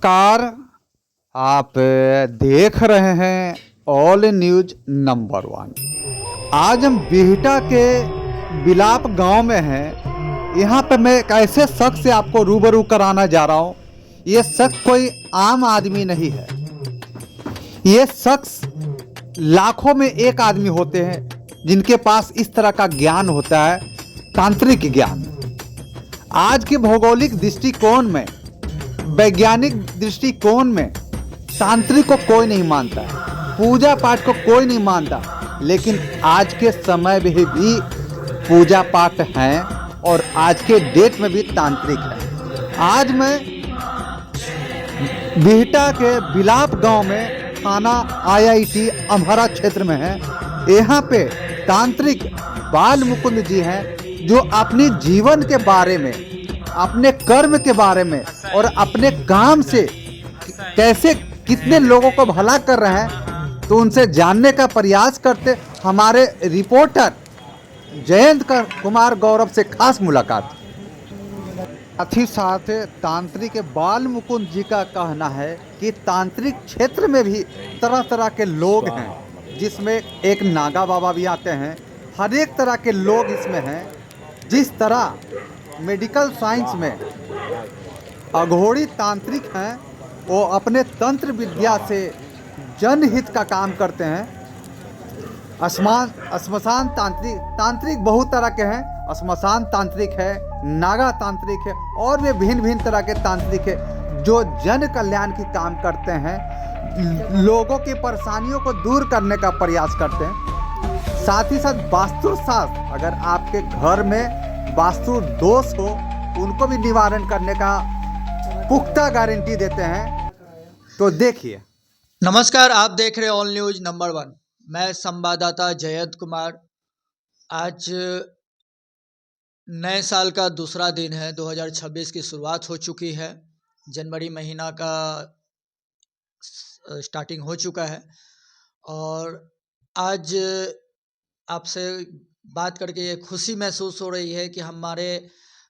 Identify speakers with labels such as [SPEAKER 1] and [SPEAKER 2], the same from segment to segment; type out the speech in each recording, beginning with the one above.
[SPEAKER 1] नमस्कार। आप देख रहे हैं ऑल न्यूज नंबर 1। आज हम बिहटा के बिलाप गांव में हैं। यहाँ पे मैं एक ऐसे शख्स से आपको रूबरू कराना जा रहा हूँ। ये शख्स कोई आम आदमी नहीं है। ये शख्स लाखों में एक आदमी होते हैं जिनके पास इस तरह का ज्ञान होता है, तांत्रिक ज्ञान। आज के भौगोलिक दृष्टिकोण में, वैज्ञानिक दृष्टिकोण में तांत्रिक को कोई नहीं मानता है, पूजा पाठ को कोई नहीं मानता, लेकिन आज के समय में भी पूजा पाठ हैं और आज के डेट में भी तांत्रिक है। आज मैं बिहटा के बिलाप गांव में थाना IIT अम्हरा क्षेत्र में है। यहाँ पे तांत्रिक बाल मुकुंद जी हैं जो अपने जीवन के बारे में, अपने कर्म के बारे में और अपने काम से कैसे कितने लोगों को भला कर रहे हैं, तो उनसे जानने का प्रयास करते हमारे रिपोर्टर जयंत कुमार गौरव से खास मुलाकात। साथ ही साथ तांत्रिक बाल मुकुंद जी का कहना है कि तांत्रिक क्षेत्र में भी तरह तरह के लोग हैं, जिसमें एक नागा बाबा भी आते हैं। हर एक तरह के लोग इसमें हैं। जिस तरह मेडिकल साइंस में अघोरी तांत्रिक हैं, वो अपने तंत्र विद्या से जनहित का काम करते हैं। श्मशान तांत्रिक बहुत तरह के हैं। श्मशान तांत्रिक है, नागा तांत्रिक है और भी भिन्न भिन्न तरह के तांत्रिक है जो जन कल्याण की काम करते हैं, लोगों की परेशानियों को दूर करने का प्रयास करते हैं। साथ ही साथ वास्तुशास्त्र, अगर आपके घर में वास्तु दोष हो उनको भी निवारण करने का पुख्ता गारंटी देते हैं। तो देखिए।
[SPEAKER 2] नमस्कार, आप देख रहे हैं ऑल न्यूज नंबर 1। मैं संवाददाता जयंत कुमार। आज नए साल का दूसरा दिन है। 2026 की शुरुआत हो चुकी है। जनवरी महीना का स्टार्टिंग हो चुका है और आज आपसे बात करके ये खुशी महसूस हो रही है कि हमारे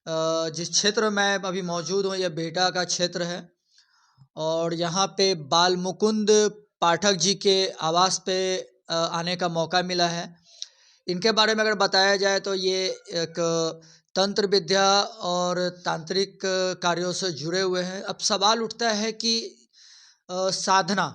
[SPEAKER 2] जिस क्षेत्र में अभी मौजूद हूँ, यह बिहटा का क्षेत्र है और यहाँ पे बाल मुकुंद पाठक जी के आवास पे आने का मौका मिला है। इनके बारे में अगर बताया जाए तो ये एक तंत्र विद्या और तांत्रिक कार्यों से जुड़े हुए हैं। अब सवाल उठता है कि साधना,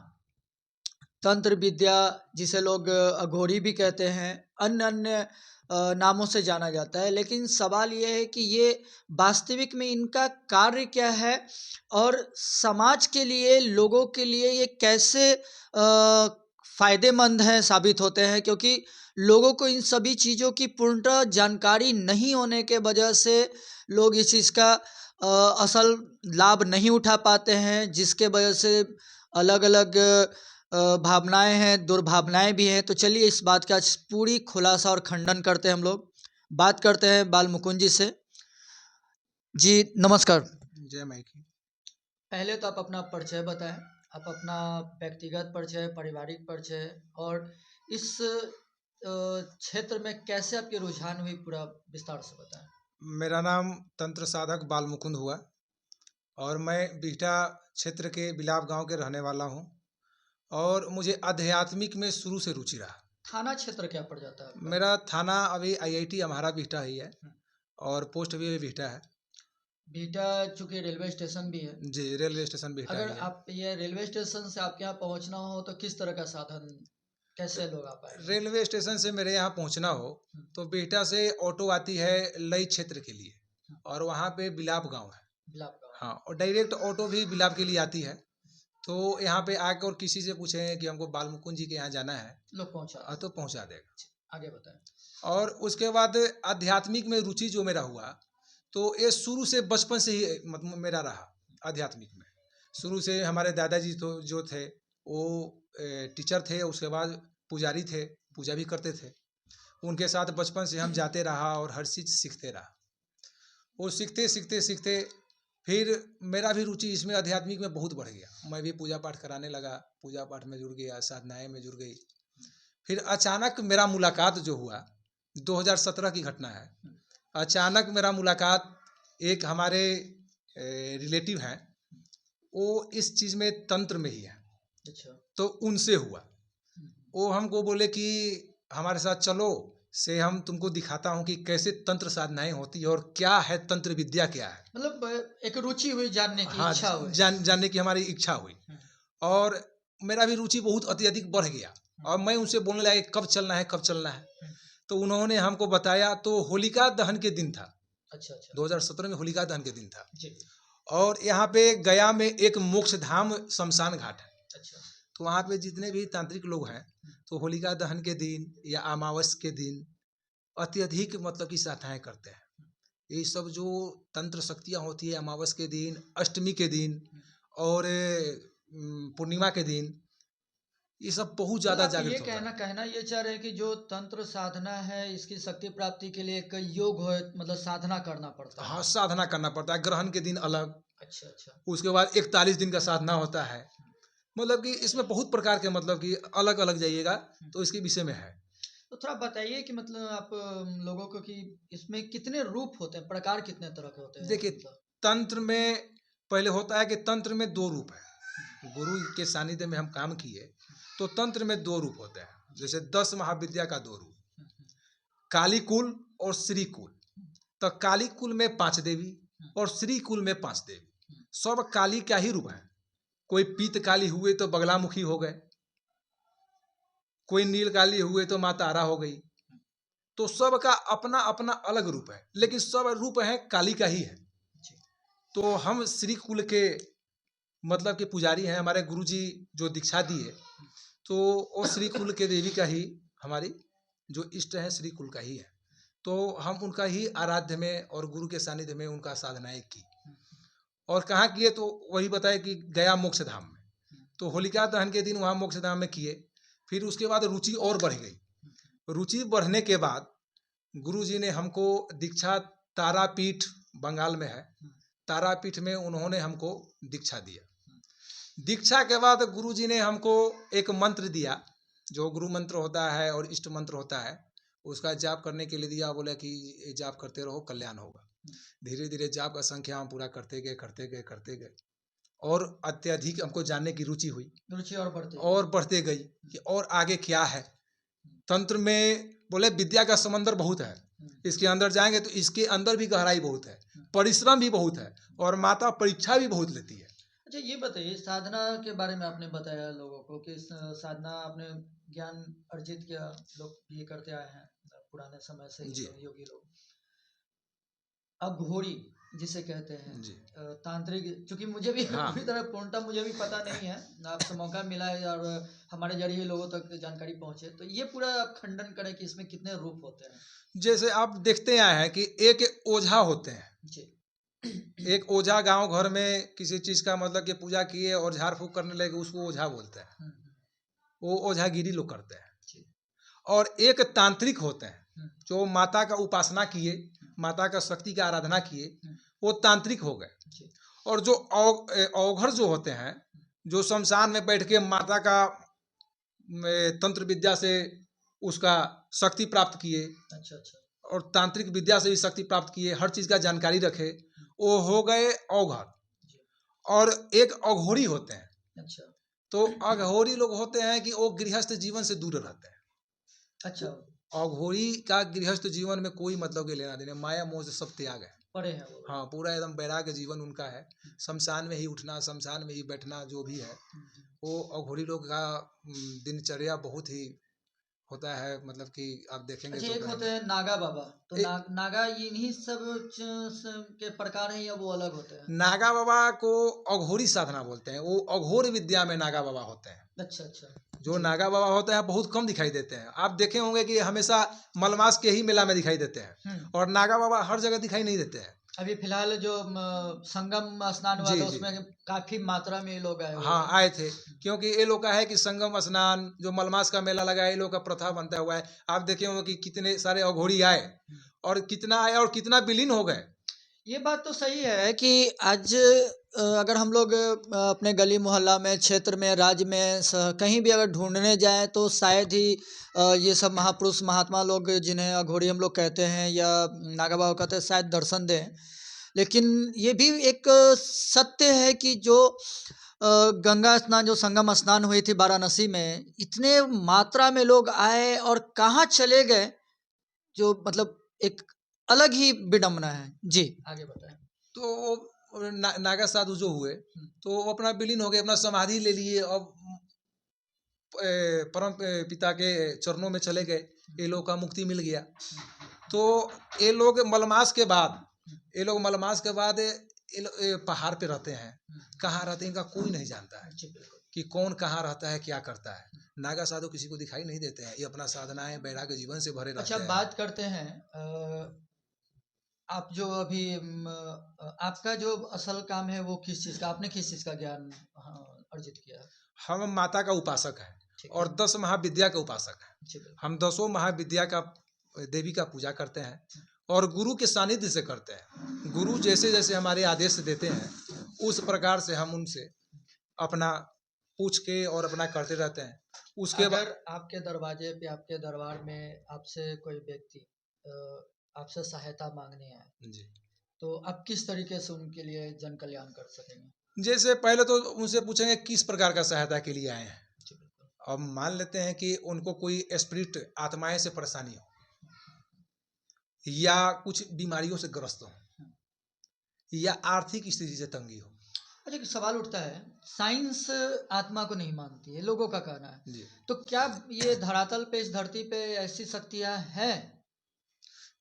[SPEAKER 2] तंत्र विद्या जिसे लोग अघोरी भी कहते हैं, अन्य अन्य नामों से जाना जाता है, लेकिन सवाल ये है कि ये वास्तविक में इनका कार्य क्या है और समाज के लिए, लोगों के लिए ये कैसे फ़ायदेमंद हैं, साबित होते हैं। क्योंकि लोगों को इन सभी चीज़ों की पूर्णतः जानकारी नहीं होने के वजह से लोग इस चीज़ का असल लाभ नहीं उठा पाते हैं, जिसके वजह से अलग अलग भावनाएं हैं, दुर्भावनाएं भी हैं। तो चलिए इस बात का पूरी खुलासा और खंडन करते हैं। हम लोग बात करते हैं बाल मुकुंद जी से। जी नमस्कार।
[SPEAKER 3] जय माइकी।
[SPEAKER 2] पहले तो आप अपना परिचय बताएं, आप अपना व्यक्तिगत परिचय, पारिवारिक परिचय और इस क्षेत्र में कैसे आपकी रुझान हुई, पूरा विस्तार से बताएं।
[SPEAKER 3] मेरा नाम तंत्र साधक बाल मुकुंद हुआ और मैं बिहटा क्षेत्र के बिलाप गांव के रहने वाला हूं और मुझे आध्यात्मिक में शुरू से रुचि रहा।
[SPEAKER 2] थाना क्षेत्र क्या पड़ जाता है?
[SPEAKER 3] मेरा थाना अभी IIT अम्हरा बिहटा ही है और पोस्ट भी बिहटा है।
[SPEAKER 2] बिहटा चूँकि रेलवे स्टेशन भी है।
[SPEAKER 3] जी, रेलवे स्टेशन बिहटा ही
[SPEAKER 2] अगर
[SPEAKER 3] है।
[SPEAKER 2] आप ये रेलवे स्टेशन से आपके यहाँ पहुँचना हो तो किस तरह का साधन, कैसे लोग आ पाएंगे?
[SPEAKER 3] रेलवे स्टेशन से मेरे यहाँ पहुँचना हो तो बिहटा से ऑटो आती है लई क्षेत्र के लिए और वहाँ पे बिलाप गाँव है।
[SPEAKER 2] बिलाप गाँव।
[SPEAKER 3] हाँ, और डायरेक्ट ऑटो भी बिलाप के लिए आती है। तो यहाँ पे आकर किसी से पूछें कि हमको बाल मुकुंद जी के यहाँ जाना है,
[SPEAKER 2] लोग पहुँचा
[SPEAKER 3] तो पहुँचा देगा।
[SPEAKER 2] आगे बताएं।
[SPEAKER 3] और उसके बाद आध्यात्मिक में रुचि जो मेरा हुआ, तो ये शुरू से बचपन से ही मतलब मेरा रहा आध्यात्मिक में। शुरू से हमारे दादाजी तो जो थे वो टीचर थे, उसके बाद पुजारी थे, पूजा भी करते थे। उनके साथ बचपन से हम जाते रहा और हर चीज़ सीखते रहा। वो सीखते सीखते सीखते फिर मेरा भी रुचि इसमें आध्यात्मिक में बहुत बढ़ गया। मैं भी पूजा पाठ कराने लगा, पूजा पाठ में जुड़ गया, साधनाएँ में जुड़ गई। फिर अचानक मेरा मुलाकात जो हुआ, 2017 की घटना है। अचानक मेरा मुलाकात एक हमारे रिलेटिव हैं, वो इस चीज़ में तंत्र में ही है।
[SPEAKER 2] अच्छा।
[SPEAKER 3] तो उनसे हुआ। वो हमको बोले कि हमारे साथ चलो, से हम तुमको दिखाता हूँ कि कैसे तंत्र साधनाएं होती है और क्या है तंत्र विद्या क्या है।
[SPEAKER 2] मतलब एक रुचि हुई जानने की,
[SPEAKER 3] हाँ,
[SPEAKER 2] इच्छा हुई।
[SPEAKER 3] जानने की हमारी इच्छा हुई और मेरा भी रुचि बहुत अत्यधिक बढ़ गया और मैं उनसे बोलने लगा कि कब चलना है, कब चलना है। तो उन्होंने हमको बताया, तो होलिका दहन के दिन था।
[SPEAKER 2] अच्छा अच्छा
[SPEAKER 3] 2017 में होलिका दहन के दिन था
[SPEAKER 2] जी।
[SPEAKER 3] और यहाँ पे गया में एक मोक्ष धाम शमशान घाट है।
[SPEAKER 2] अच्छा।
[SPEAKER 3] तो वहाँ पे जितने भी तांत्रिक लोग हैं, तो होलिका दहन के दिन या अमावस के दिन अत्यधिक मतलब की साधनाएं करते हैं। ये सब जो तंत्र शक्तियाँ होती है अमावस के दिन, अष्टमी के दिन और पूर्णिमा के दिन, ये सब बहुत ज़्यादा
[SPEAKER 2] मतलब आप ये
[SPEAKER 3] जागृत होता है।
[SPEAKER 2] कहना ये चाह रहे हैं कि जो तंत्र साधना है, इसकी शक्ति प्राप्ति के लिए एक योग हो, मतलब साधना करना पड़ता है।
[SPEAKER 3] हाँ, साधना करना पड़ता है। ग्रहण के दिन अलग,
[SPEAKER 2] अच्छा अच्छा
[SPEAKER 3] उसके बाद 41 दिन का साधना होता है। मतलब कि इसमें बहुत प्रकार के मतलब कि अलग अलग जाइएगा तो इसके विषय में है।
[SPEAKER 2] तो थोड़ा बताइए कि मतलब आप लोगों को कि इसमें कितने रूप होते हैं, प्रकार कितने तरह के होते हैं
[SPEAKER 3] देखिए,
[SPEAKER 2] मतलब?
[SPEAKER 3] तंत्र में पहले होता है कि तंत्र में 2 रूप है। गुरु के सानिध्य में हम काम किए तो तंत्र में 2 रूप होते हैं। जैसे 10 महाविद्या का 2 रूप, काली कुल और श्री कुल। तो काली कुल में 5 देवी और श्री कुल में 5 देवी। सब काली का ही रूप है। कोई पीत काली हुए तो बगलामुखी हो गए, कोई नील काली हुए तो माँ तारा हो गई। तो सबका अपना अपना अलग रूप है, लेकिन सब रूप है काली का ही है। तो हम श्री कुल के मतलब के पुजारी हैं। हमारे गुरुजी जो दीक्षा दिए, तो वो श्री कुल के देवी का ही हमारी जो इष्ट है श्री कुल का ही है। तो हम उनका ही आराध्य में और गुरु के सानिध्य में उनका साधनाएं की। और कहाँ किए तो वही बताए कि गया मोक्ष धाम में। तो होलिका दहन के दिन वहाँ मोक्ष धाम में किए। फिर उसके बाद रुचि और बढ़ गई। रुचि बढ़ने के बाद गुरुजी ने हमको दीक्षा, तारापीठ बंगाल में है, तारापीठ में उन्होंने हमको दीक्षा दिया। दीक्षा के बाद गुरुजी ने हमको एक मंत्र दिया, जो गुरु मंत्र होता है और इष्ट मंत्र होता है, उसका जाप करने के लिए दिया। बोले कि ये जाप करते रहो, कल्याण होगा। धीरे धीरे जाप का संख्या हम पूरा करते गए और अत्यधिक हमको जानने की रुचि हुई,
[SPEAKER 2] रुचि और
[SPEAKER 3] बढ़ते गई कि और आगे क्या है। तंत्र में बोले विद्या का समंदर बहुत है, इसके अंदर जाएंगे तो इसके अंदर भी गहराई बहुत है, परिश्रम भी बहुत है और माता परीक्षा भी बहुत लेती है।
[SPEAKER 2] अच्छा ये बताइए, साधना के बारे में आपने बताया लोगों को कि साधना आपने ज्ञान अर्जित किया, लोग ये करते आए हैं पुराने समय से ही, योगी लोग। अघोरी जिसे कहते हैं
[SPEAKER 3] जी।
[SPEAKER 2] तांत्रिक, क्योंकि मुझे भी पूरी तरह पूर्णतः मुझे भी पता नहीं है, आपसे मौका मिला है और हमारे जरिए लोगों तक जानकारी पहुंचे, तो ये पूरा आप खंडन करें कि इसमें कितने रूप होते हैं।
[SPEAKER 3] जैसे आप देखते आए हैं कि एक ओझा होते हैं
[SPEAKER 2] जी।
[SPEAKER 3] एक ओझा गांव घर में किसी चीज का मतलब कि पूजा किए और झाड़ फूक करने लगे, उसको ओझा बोलते हैं। वो ओझागिरी लोग करते हैं। और एक तांत्रिक होते हैं जो माता का उपासना किए, माता का शक्ति का आराधना किए, वो तांत्रिक हो गए। और जो औघड़ जो होते हैं, जो शमशान में बैठ के माता का तंत्र विद्या से उसका शक्ति प्राप्त किए। अच्छा अच्छा। और तांत्रिक विद्या से भी शक्ति प्राप्त किए, हर चीज का जानकारी रखे, वो हो गए औघड़। और एक अघोरी होते हैं। अच्छा। तो अघोरी लोग होते हैं कि वो गृहस्थ जीवन से दूर रहते हैं। अच्छा। अघोरी का गृहस्थ जीवन में कोई मतलब के लेना देना, माया मोह से सब त्याग है, परे है वो। हाँ, पूरा एकदम वैराग्य जीवन उनका है। शमशान में ही उठना, शमशान में ही बैठना, जो भी है वो अघोरी लोग का दिनचर्या बहुत ही होता है। मतलब कि आप देखेंगे। अच्छा, तो एक होते हैं नागा बाबा, तो नागा इन्हीं सब के प्रकार हैं या वो अलग होते हैं? नागा बाबा को अघोरी साधना बोलते हैं, वो अघोर विद्या में नागा बाबा होते हैं। अच्छा अच्छा। जो नागा बाबा होते हैं बहुत कम दिखाई देते हैं। आप देखे होंगे कि हमेशा मलमास के ही मेला में दिखाई देते हैं और नागा बाबा हर जगह दिखाई नहीं देते हैं। अभी फिलहाल जो संगम स्नान हुआ था उसमें काफी मात्रा में ये लोग आए। हाँ, आए थे, क्योंकि ये लोग का है कि संगम स्नान जो मलमास का मेला लगा है, ये लोग का प्रथा बनता हुआ है। आप देखे होंगे कि कितने सारे अघोरी आए और कितना आए और कितना विलीन हो गए। ये बात तो सही है कि आज अगर हम लोग अपने गली मोहल्ला में, क्षेत्र में, राज्य में कहीं भी अगर ढूंढने जाएं तो शायद ही ये सब महापुरुष महात्मा लोग जिन्हें अघोरी हम लोग कहते हैं या नागा बाबा कहते हैं शायद दर्शन दें।
[SPEAKER 2] लेकिन ये भी एक सत्य है कि जो गंगा स्नान, जो संगम स्नान हुई थी वाराणसी में, इतने मात्रा में लोग आए और कहाँ चले गए, जो मतलब एक अलग ही विडंबना है। जी, आगे बताएं।
[SPEAKER 3] तो नागा साधु जो हुए तो वो अपना विलीन हो गए, अपना समाधि ले लिए, अब परम पिता के चरणों में चले गए, ये लोग का मुक्ति मिल गया। तो ये लोग मलमास के बाद ये पहाड़ पे रहते हैं, कहाँ रहते हैं इनका कोई नहीं जानता है कि कौन कहाँ रहता है, क्या करता है। नागा साधु किसी को दिखाई नहीं देते हैं, ये अपना साधनाएं वैराग्य जीवन से भरे रहते
[SPEAKER 2] अच्छा,
[SPEAKER 3] हैं।
[SPEAKER 2] बात करते हैं आप जो अभी आपका जो असल काम है वो किस चीज़ का, आपने किस चीज़ का ज्ञान अर्जित किया?
[SPEAKER 3] हम माता का उपासक है
[SPEAKER 2] ठीक
[SPEAKER 3] और
[SPEAKER 2] है।
[SPEAKER 3] 10 महाविद्या का उपासक है।
[SPEAKER 2] जी, बिल्कुल।
[SPEAKER 3] हम 10 महाविद्या का देवी का पूजा करते हैं और गुरु के सानिध्य से करते हैं। गुरु जैसे जैसे हमारे आदेश देते हैं उस प्रकार से हम उनसे अपना पूछ के और अपना करते रहते हैं। उसके बाद
[SPEAKER 2] अगर आपके दरवाजे पे, आपके दरबार में आपसे कोई व्यक्ति आपसे सहायता मांगने आए,
[SPEAKER 3] जी,
[SPEAKER 2] तो आप किस तरीके से उनके लिए जन कल्याण कर सकेंगे?
[SPEAKER 3] जैसे पहले तो उनसे पूछेंगे किस प्रकार का सहायता के लिए आए हैं।
[SPEAKER 2] जी, बिल्कुल।
[SPEAKER 3] अब मान लेते हैं कि उनको कोई स्पिरिट आत्माएं से परेशानी हो या कुछ बीमारियों से ग्रस्त हो या आर्थिक स्थिति से तंगी हो।
[SPEAKER 2] अच्छा, एक सवाल उठता है, साइंस आत्मा को नहीं मानती है, लोगों का कहना है,
[SPEAKER 3] जी,
[SPEAKER 2] तो क्या ये धरातल पे, इस धरती पे ऐसी शक्तियां हैं?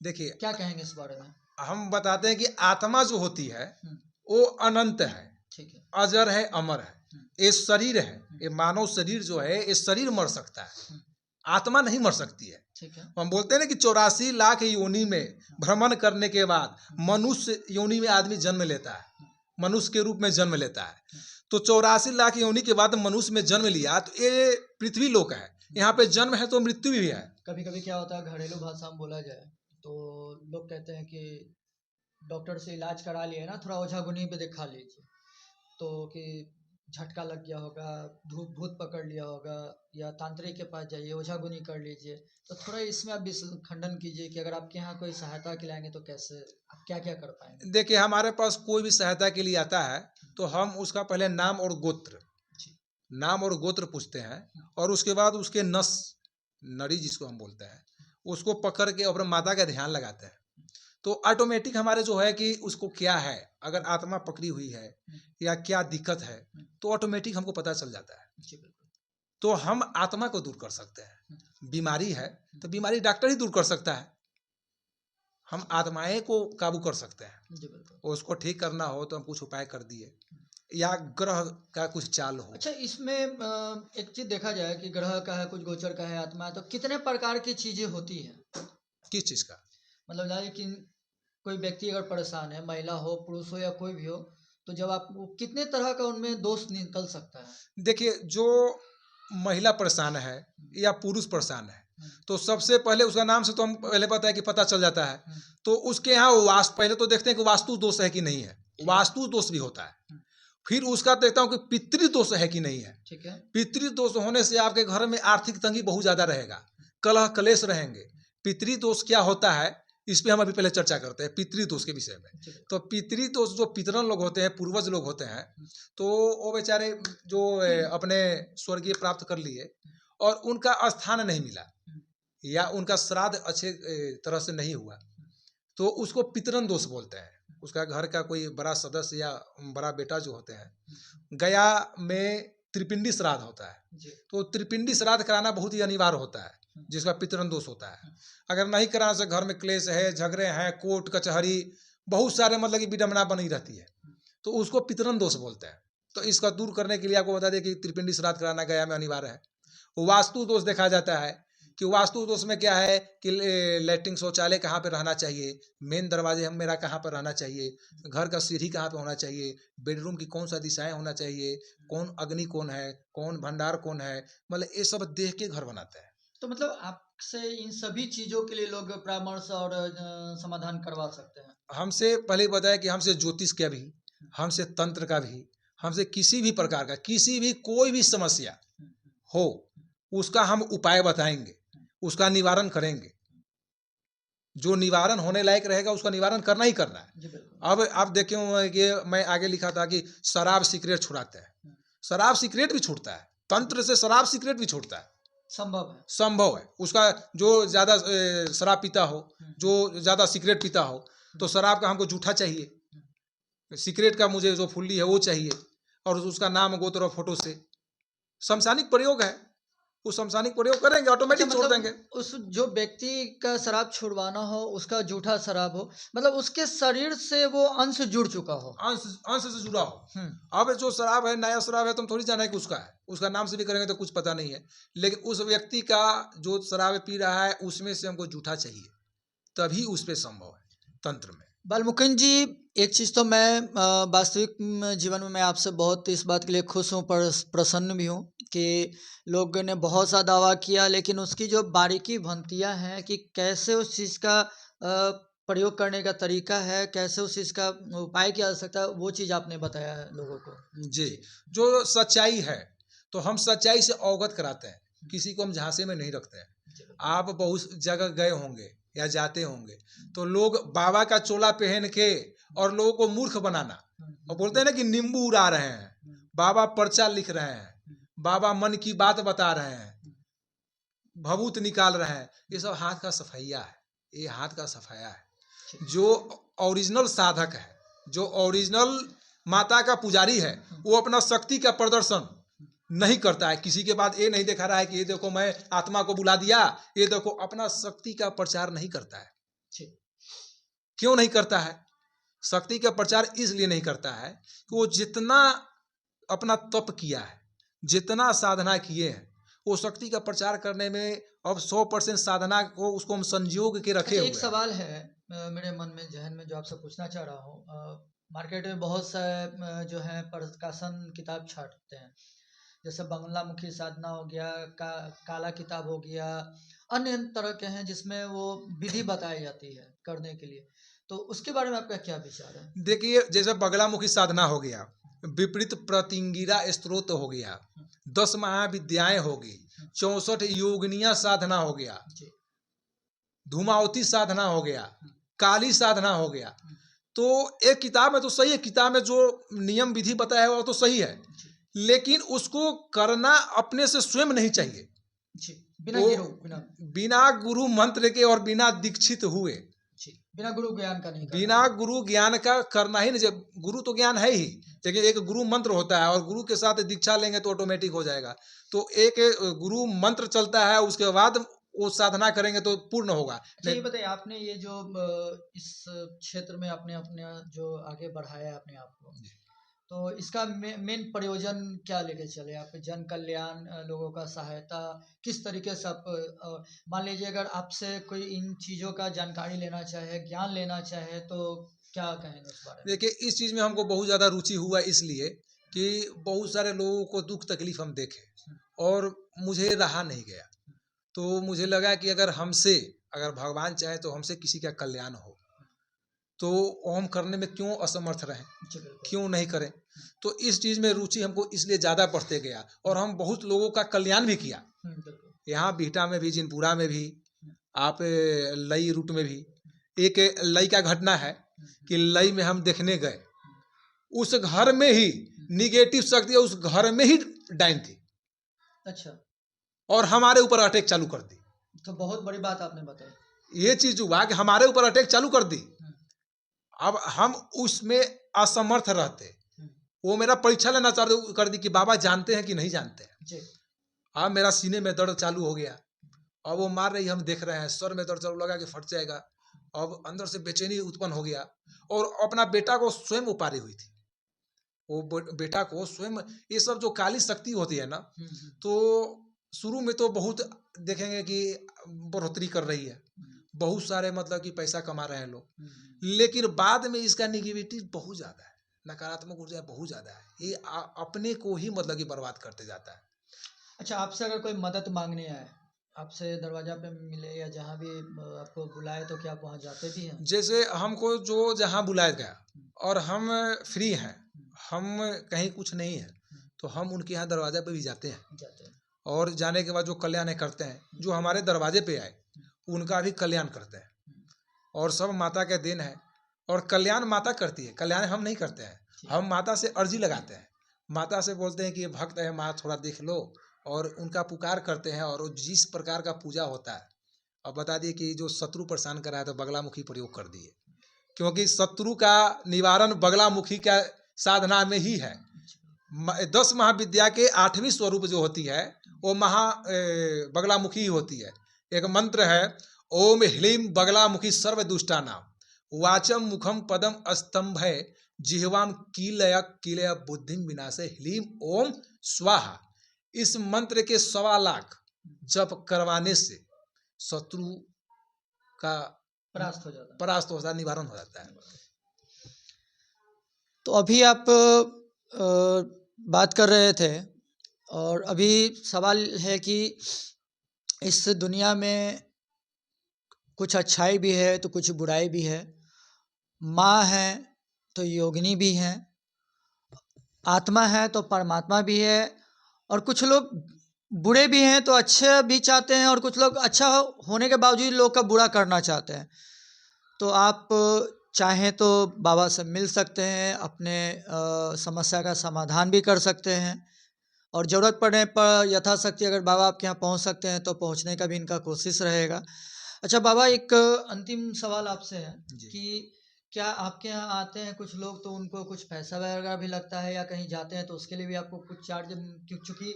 [SPEAKER 3] देखिए
[SPEAKER 2] क्या कहेंगे इस बारे में?
[SPEAKER 3] हम बताते हैं कि आत्मा जो होती है
[SPEAKER 2] हम्म,
[SPEAKER 3] वो अनंत है,
[SPEAKER 2] ठीक है।
[SPEAKER 3] अजर है, अमर है। ये शरीर है, ये मानव शरीर जो है, ये शरीर मर सकता है, आत्मा नहीं मर सकती है।
[SPEAKER 2] ठीक है।
[SPEAKER 3] हम बोलते हैं ना कि 84 लाख योनि में भ्रमण करने के बाद मनुष्य योनि में आदमी जन्म लेता है, मनुष्य के रूप में जन्म लेता है। तो 84 लाख योनि के बाद मनुष्य में जन्म लिया, तो ये पृथ्वी लोक है, यहाँ पे जन्म है तो मृत्यु भी है।
[SPEAKER 2] कभी कभी क्या होता है, घरेलू भाषा में बोला जाए तो लोग कहते हैं कि डॉक्टर से इलाज करा लिए ना, थोड़ा ओझा गुनी पे दिखा लीजिए, तो कि झटका लग गया होगा, धूप भूत पकड़ लिया होगा, या तांत्रिक के पास जाइए, ओझा गुनी कर लीजिए। तो थोड़ा इसमें आप खंडन कीजिए कि अगर आपके यहाँ कोई सहायता के लाएंगे तो कैसे, आप क्या क्या कर पाएंगे?
[SPEAKER 3] देखिए हमारे पास कोई भी सहायता के लिए आता है तो हम उसका पहले नाम और गोत्र पूछते हैं और उसके बाद उसके नस नड़ी जिसको हम बोलते हैं उसको पकड़ के अपने माता का ध्यान लगाते हैं। तो ऑटोमेटिक हमारे जो है कि उसको क्या है, अगर आत्मा पकड़ी हुई है या क्या दिक्कत है, तो ऑटोमेटिक हमको पता चल जाता है।
[SPEAKER 2] जी, बिल्कुल।
[SPEAKER 3] तो हम आत्मा को दूर कर सकते हैं। बीमारी है तो बीमारी डॉक्टर ही दूर कर सकता है, हम आत्माएं को काबू कर सकते हैं।
[SPEAKER 2] जी, बिल्कुल।
[SPEAKER 3] और उसको ठीक करना हो तो हम कुछ उपाय कर दिए, या ग्रह का कुछ चाल हो।
[SPEAKER 2] अच्छा, इसमें एक चीज देखा जाए कि ग्रह का है, कुछ गोचर का है, आत्मा है, तो कितने प्रकार की चीजें होती हैं?
[SPEAKER 3] किस चीज का?
[SPEAKER 2] मतलब जाए कि कोई व्यक्ति अगर परेशान है, महिला हो, पुरुष हो, या कोई भी हो, तो जब आप कितने तरह का उनमें दोष निकल सकता है?
[SPEAKER 3] देखिए जो महिला परेशान है या पुरुष परेशान है तो सबसे पहले उसका नाम से तो हम पहले पता है कि पता चल जाता है। तो उसके यहाँ वास्तु पहले तो देखते हैं कि वास्तु दोष है कि नहीं है, वास्तु दोष भी होता है। फिर उसका देखता हूँ कि पितृ दोष है कि नहीं है।
[SPEAKER 2] ठीक है।
[SPEAKER 3] पितृ दोष होने से आपके घर में आर्थिक तंगी बहुत ज्यादा रहेगा, कलह कलेश रहेंगे। पितृ दोष क्या होता है इस पे हम अभी पहले चर्चा करते हैं, पितृ दोष के विषय में। तो पितृ दोष जो पितरन लोग होते हैं, पूर्वज लोग होते हैं, तो वो बेचारे जो अपने स्वर्गीय प्राप्त कर लिए और उनका स्थान नहीं मिला या उनका श्राद्ध अच्छे तरह से नहीं हुआ, तो उसको पितरन दोष बोलते हैं। उसका घर का कोई बड़ा सदस्य या बड़ा बेटा जो होते हैं, गया में त्रिपिंडी श्राद्ध होता है, तो त्रिपिंडी श्राद्ध कराना बहुत ही अनिवार्य होता है, जिसका पितरन दोष होता है। अगर नहीं कराने से घर में क्लेश है, झगड़े हैं, कोर्ट कचहरी, बहुत सारे मतलब की विडंबना बनी रहती है, तो उसको पितरन दोष बोलते हैं। तो इसका दूर करने के लिए आपको बता दें कि त्रिपिंडी श्राद्ध कराना गया में अनिवार्य है। वास्तु दोष देखा जाता है कि वास्तु दोष में क्या है कि लैट्रिन शौचालय कहाँ पे रहना चाहिए, मेन दरवाजे हम मेरा कहाँ पर रहना चाहिए, घर का सीढ़ी कहाँ पे होना चाहिए, बेडरूम की कौन सा दिशाएं होना चाहिए, कौन अग्नि कौन है, कौन भंडार कौन है, मतलब ये सब देख के घर बनाते हैं।
[SPEAKER 2] तो मतलब आपसे इन सभी चीजों के लिए लोग परामर्श और समाधान करवा सकते हैं?
[SPEAKER 3] हमसे पहले बताया कि हमसे ज्योतिष का भी, हमसे तंत्र का भी, हमसे किसी भी प्रकार का किसी भी कोई भी समस्या हो उसका हम उपाय बताएंगे, उसका निवारण करेंगे। जो निवारण होने लायक रहेगा उसका निवारण करना ही करना है।
[SPEAKER 2] जी बिल्कुल।
[SPEAKER 3] अब आप देखे होंगे कि मैं आगे लिखा था कि शराब सिगरेट छुड़ाते हैं, शराब सिगरेट भी छूटता है, तंत्र से शराब सिगरेट भी छूटता है,
[SPEAKER 2] संभव है।
[SPEAKER 3] संभव है। उसका जो ज़्यादा शराब पीता हो, जो ज़्यादा सिगरेट पीता हो, तो शराब का हमको जूठा चाहिए, सिगरेट का मुझे जो फुल्ली है वो चाहिए, और उसका नाम गोत्र और फोटो से समसानिक प्रयोग है, उस समसानिक प्रयोग करेंगे ऑटोमेटिक छोड़ देंगे।
[SPEAKER 2] उस जो व्यक्ति का शराब छुड़वाना हो, उसका जूठा शराब हो, मतलब उसके शरीर से वो अंश जुड़ चुका हो।
[SPEAKER 3] अंश से जुड़ा हो। अब जो शराब है, नया शराब है, तुम थोड़ी जाना है कि उसका है, उसका नाम से भी करेंगे तो कुछ पता नहीं है, लेकिन उस व्यक्ति का जो शराब पी रहा है उसमें से हमको जूठा चाहिए, तभी उस पे संभव है तंत्र में।
[SPEAKER 2] बालमुकुंद जी, एक चीज़ तो मैं वास्तविक जीवन में मैं आपसे बहुत इस बात के लिए खुश हूँ, पर प्रसन्न भी हूँ कि लोगों ने बहुत सा दावा किया, लेकिन उसकी जो बारीकी भंतियाँ हैं कि कैसे उस चीज़ का प्रयोग करने का तरीका है, कैसे उस चीज़ का उपाय किया जा सकता है, वो चीज़ आपने बताया है लोगों को।
[SPEAKER 3] जी, जो सच्चाई है तो हम सच्चाई से अवगत कराते हैं, किसी को हम झांसे में नहीं रखते हैं। आप बहुत जगह गए होंगे या जाते होंगे तो लोग बाबा का चोला पहन के और लोगों को मूर्ख बनाना, और बोलते हैं ना कि नींबू उड़ा रहे हैं, बाबा पर्चा लिख रहे हैं, बाबा मन की बात बता रहे हैं, भभूत निकाल रहे हैं, ये सब हाथ का सफाइया है, ये हाथ का सफाया है। जो ओरिजिनल साधक है, जो ओरिजिनल माता का पुजारी है, वो अपना शक्ति का प्रदर्शन नहीं करता है, किसी के बाद ये नहीं दिखा रहा है कि ये देखो मैं आत्मा को बुला दिया, ये देखो, अपना शक्ति का प्रचार नहीं करता है। क्यों नहीं करता है? शक्ति का प्रचार इसलिए नहीं करता है कि वो जितना अपना तप किया है, जितना साधना किए हैं, वो शक्ति का प्रचार करने में अब 100% साधना को उसको हम संजोग के रखे हुए।
[SPEAKER 2] एक सवाल है मेरे मन में, जहन में, जो आपसे पूछना चाह रहा हूँ। मार्केट में बहुत सारे जो है प्रकाशन किताब छाटते हैं, जैसे बंगलामुखी साधना हो गया, काला किताब हो गया, अन्य तरह के हैं जिसमें वो विधि बताई जाती है करने के लिए, तो उसके बारे में आपका क्या विचार है?
[SPEAKER 3] देखिए, जैसे बगलामुखी साधना हो गया, विपरीत प्रतिंगिरा स्त्रोत हो गया, 10 महाविद्याएं होगी, 64 योगिनिया साधना हो गया, धूमावती साधना हो गया, काली साधना हो गया, तो एक किताब में तो सही है, किताब में जो नियम विधि बताया है वो तो सही है, लेकिन उसको करना अपने से स्वयं नहीं चाहिए, बिना गुरु मंत्र के और बिना दीक्षित हुए,
[SPEAKER 2] बिना गुरु ज्ञान का नहीं,
[SPEAKER 3] बिना गुरु ज्ञान का करना ही नहीं। गुरु तो ज्ञान है ही, लेकिन एक गुरु मंत्र होता है, और गुरु के साथ दीक्षा लेंगे तो ऑटोमेटिक हो जाएगा। तो एक गुरु मंत्र चलता है, उसके बाद वो साधना करेंगे तो पूर्ण होगा।
[SPEAKER 2] ये बताइए, आपने ये जो इस क्षेत्र में आपने अपने जो आगे बढ़ाया है अपने आप को, तो इसका मेन प्रयोजन क्या लेके चले आप? जन कल्याण, लोगों का सहायता, किस तरीके से आप मान लीजिए अगर आपसे कोई इन चीज़ों का जानकारी लेना चाहे, ज्ञान लेना चाहे, तो क्या कहेंगे उस बारे में?
[SPEAKER 3] देखिए, इस चीज़ में हमको बहुत ज़्यादा रुचि हुआ, इसलिए कि बहुत सारे लोगों को दुख तकलीफ हम देखे और मुझे रहा नहीं गया, तो मुझे लगा कि अगर भगवान चाहे तो हमसे किसी का कल्याण हो, तो हम करने में क्यों असमर्थ रहें, क्यों नहीं करें। तो इस चीज़ में रुचि हमको इसलिए ज़्यादा बढ़ते गया, और हम बहुत लोगों का कल्याण भी किया, यहाँ बीटा में भी, जिनपुरा में भी, आप लई रूट में भी। एक लई का घटना है कि लई में हम देखने गए, उस घर में ही निगेटिव शक्ति उस घर में ही डाइन थी,
[SPEAKER 2] अच्छा,
[SPEAKER 3] और हमारे ऊपर अटैक चालू कर दी।
[SPEAKER 2] तो बहुत बड़ी बात आपने बताई।
[SPEAKER 3] ये चीज हुआ कि हमारे ऊपर अटैक चालू कर दी, अब हम उसमें असमर्थ रहते, वो मेरा परीक्षा लेना चालू कर दी कि बाबा जानते हैं कि नहीं जानते हैं। अब मेरा सीने में दर्द चालू हो गया, अब वो मार रही, हम देख रहे हैं, सर में दर्द चालू लगा कि फट जाएगा, अब अंदर से बेचैनी उत्पन्न हो गया, और अपना बेटा को स्वयं उपारी हुई थी, वो बेटा को स्वयं। ये सब जो काली शक्ति होती है ना, तो शुरू में तो बहुत देखेंगे कि बढ़ोतरी कर रही है, बहुत सारे मतलब कि पैसा कमा रहे हैं लोग, लेकिन बाद में इसका निगेटिविटी बहुत ज़्यादा है, नकारात्मक ऊर्जा बहुत ज़्यादा है, ये अपने को ही मतलब कि बर्बाद करते जाता है।
[SPEAKER 2] अच्छा, आपसे अगर कोई मदद मांगने आए, आपसे दरवाजा पे मिले या जहाँ भी आपको बुलाए, तो क्या आप वहाँ जाते भी हैं?
[SPEAKER 3] जैसे हमको जो जहाँ बुलाया गया और हम फ्री हैं, हम कहीं कुछ नहीं है, तो हम उनके यहाँ दरवाजे पे भी जाते हैं, और जाने के बाद जो कल्याण करते हैं, जो हमारे दरवाजे पे आए उनका भी कल्याण करते हैं। और सब माता के देन है। और कल्याण माता करती है, कल्याण हम नहीं करते हैं। हम माता से अर्जी लगाते हैं, माता से बोलते हैं कि ये भक्त है माँ थोड़ा देख लो, और उनका पुकार करते हैं। और जिस प्रकार का पूजा होता है, अब बता दिए कि जो शत्रु परेशान कर रहा है तो बगलामुखी प्रयोग कर दिए, क्योंकि शत्रु का निवारण बगलामुखी का साधना में ही है। 10 महाविद्या के 8वीं स्वरूप जो होती है वो बगलामुखी ही होती है। एक मंत्र है, ओम ह्लीम बगलामुखी सर्व दुष्टानाम वाचम मुखम पदम स्तंभ है जिह्वाम कीलय कीलय बुद्धिम विनाशे ह्लीम ओम स्वाहा। इस मंत्र के 1.25 लाख जप करवाने से शत्रु का
[SPEAKER 2] परास्त हो जाता है।
[SPEAKER 3] परास्त हो जाता है, निवारण हो जाता है।
[SPEAKER 2] तो अभी आप बात कर रहे थे, और अभी सवाल है कि इस दुनिया में कुछ अच्छाई भी है तो कुछ बुराई भी है। माँ है तो योगिनी भी है, आत्मा है तो परमात्मा भी है, और कुछ लोग बुरे भी हैं तो अच्छे भी चाहते हैं, और कुछ लोग अच्छा होने के बावजूद लोग का बुरा करना चाहते हैं। तो आप चाहें तो बाबा से मिल सकते हैं, अपने समस्या का समाधान भी कर सकते हैं, और ज़रूरत पड़ने पर यथाशक्ति अगर बाबा आपके यहाँ पहुँच सकते हैं तो पहुँचने का भी इनका कोशिश रहेगा। अच्छा बाबा, एक अंतिम सवाल आपसे है कि क्या आपके यहाँ आते हैं कुछ लोग तो उनको कुछ पैसा वगैरह भी लगता है, या कहीं जाते हैं तो उसके लिए भी आपको कुछ चार्ज, चूँकि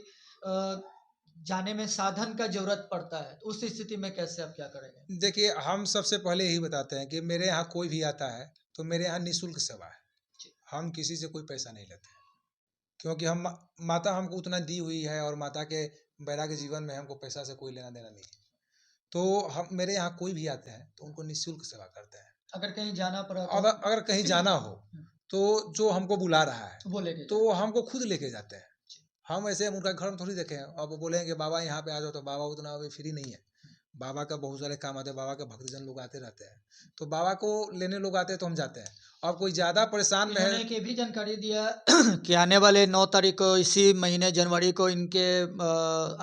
[SPEAKER 2] जाने में साधन का ज़रूरत पड़ता है, तो उस स्थिति में कैसे आप क्या करेंगे?
[SPEAKER 3] देखिए, हम सबसे पहले यही बताते हैं कि मेरे यहाँ कोई भी आता है तो मेरे यहाँ निःशुल्क सेवा है। हम किसी से कोई पैसा नहीं लेते हैं, क्योंकि हम माता हमको उतना दी हुई है, और माता के वैराग्य जीवन में हमको पैसा से कोई लेना देना नहीं है। तो हम मेरे यहाँ कोई भी आते हैं तो उनको निःशुल्क सेवा करते हैं।
[SPEAKER 2] अगर कहीं जाना पड़ा तो?
[SPEAKER 3] अगर कहीं जाना हो तो जो हमको बुला रहा है
[SPEAKER 2] वो लेके
[SPEAKER 3] तो हमको खुद लेके जाते हैं। हम ऐसे उनका घर में थोड़ी देखे हैं। अब बोलेंगे बाबा यहाँ पे आ जाओ, तो बाबा उतना अभी फ्री नहीं है। बाबा का बहुत सारे काम आते हैं, बाबा के भक्तजन लोग आते रहते हैं, तो बाबा को लेने लोग आते हैं तो हम जाते हैं। अब कोई ज़्यादा परेशान में है
[SPEAKER 2] कि भी जानकारी दिया कि आने वाले 9 तारीख को इसी महीने जनवरी को इनके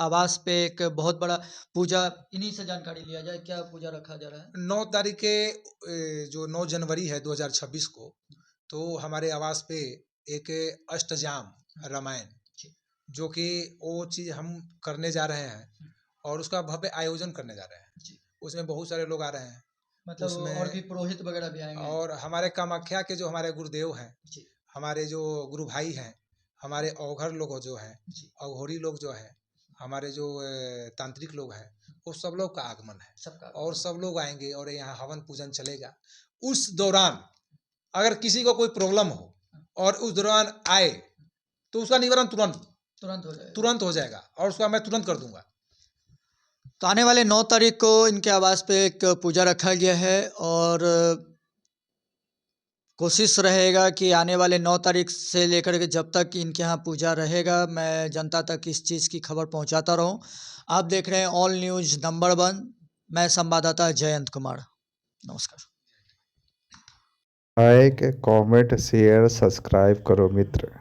[SPEAKER 2] आवास पे एक बहुत बड़ा पूजा, इन्हीं से जानकारी लिया जाए, क्या पूजा रखा जा रहा है?
[SPEAKER 3] 9 तारीख के जो 9 जनवरी है 2026 को, तो हमारे आवास पे एक अष्टजाम रामायण, जो कि वो चीज़ हम करने जा रहे हैं, और उसका भव्य आयोजन करने जा रहे हैं। उसमें बहुत सारे लोग आ रहे हैं,
[SPEAKER 2] मतलब
[SPEAKER 3] उसमें
[SPEAKER 2] और भी पुरोहित वगैरह भी आएंगे?
[SPEAKER 3] और हमारे कामाख्या के जो हमारे गुरुदेव हैं, हमारे जो गुरु भाई हैं, हमारे अवघर लोग जो हैं, अघोरी लोग जो हैं, हमारे जो तांत्रिक लोग हैं, वो सब लोग का आगमन है, और सब लोग आएंगे और यहाँ हवन पूजन चलेगा। उस दौरान अगर किसी को कोई प्रॉब्लम हो और उस दौरान आए तो उसका निवारण तुरंत हो जाएगा, और उसका मैं तुरंत कर दूंगा।
[SPEAKER 2] तो आने वाले 9 तारीख को इनके आवास पे एक पूजा रखा गया है, और कोशिश रहेगा कि आने वाले 9 तारीख से लेकर के जब तक इनके यहाँ पूजा रहेगा, मैं जनता तक इस चीज़ की खबर पहुँचाता रहूँ। आप देख रहे हैं ऑल न्यूज़ नंबर 1, मैं संवाददाता जयंत कुमार। नमस्कार।
[SPEAKER 4] लाइक, कमेंट, शेयर, सब्सक्राइब करो मित्र।